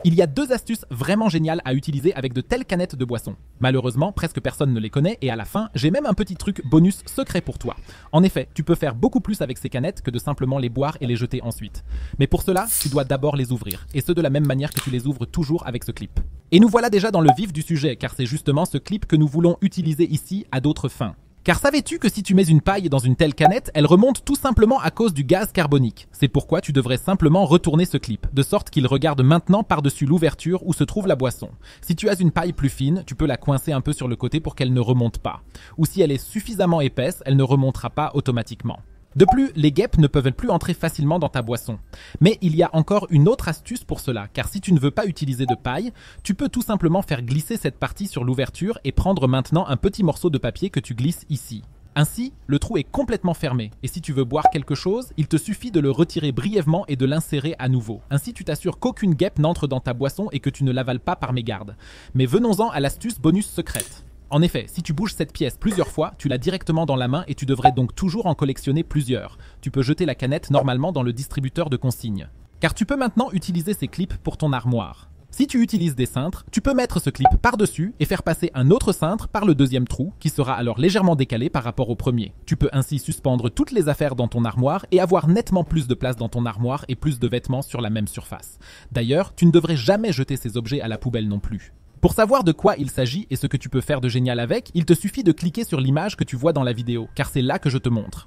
Il y a deux astuces vraiment géniales à utiliser avec de telles canettes de boisson. Malheureusement, presque personne ne les connaît et à la fin, j'ai même un petit truc bonus secret pour toi. En effet, tu peux faire beaucoup plus avec ces canettes que de simplement les boire et les jeter ensuite. Mais pour cela, tu dois d'abord les ouvrir, et ce de la même manière que tu les ouvres toujours avec ce clip. Et nous voilà déjà dans le vif du sujet, car c'est justement ce clip que nous voulons utiliser ici à d'autres fins. Car savais-tu que si tu mets une paille dans une telle canette, elle remonte tout simplement à cause du gaz carbonique. C'est pourquoi tu devrais simplement retourner ce clip, de sorte qu'il regarde maintenant par-dessus l'ouverture où se trouve la boisson. Si tu as une paille plus fine, tu peux la coincer un peu sur le côté pour qu'elle ne remonte pas. Ou si elle est suffisamment épaisse, elle ne remontera pas automatiquement. De plus, les guêpes ne peuvent plus entrer facilement dans ta boisson. Mais il y a encore une autre astuce pour cela, car si tu ne veux pas utiliser de paille, tu peux tout simplement faire glisser cette partie sur l'ouverture et prendre maintenant un petit morceau de papier que tu glisses ici. Ainsi, le trou est complètement fermé, et si tu veux boire quelque chose, il te suffit de le retirer brièvement et de l'insérer à nouveau. Ainsi, tu t'assures qu'aucune guêpe n'entre dans ta boisson et que tu ne l'avales pas par mégarde. Mais venons-en à l'astuce bonus secrète. En effet, si tu bouges cette pièce plusieurs fois, tu l'as directement dans la main et tu devrais donc toujours en collectionner plusieurs. Tu peux jeter la canette normalement dans le distributeur de consignes. Car tu peux maintenant utiliser ces clips pour ton armoire. Si tu utilises des cintres, tu peux mettre ce clip par-dessus et faire passer un autre cintre par le deuxième trou, qui sera alors légèrement décalé par rapport au premier. Tu peux ainsi suspendre toutes les affaires dans ton armoire et avoir nettement plus de place dans ton armoire et plus de vêtements sur la même surface. D'ailleurs, tu ne devrais jamais jeter ces objets à la poubelle non plus. Pour savoir de quoi il s'agit et ce que tu peux faire de génial avec, il te suffit de cliquer sur l'image que tu vois dans la vidéo, car c'est là que je te montre.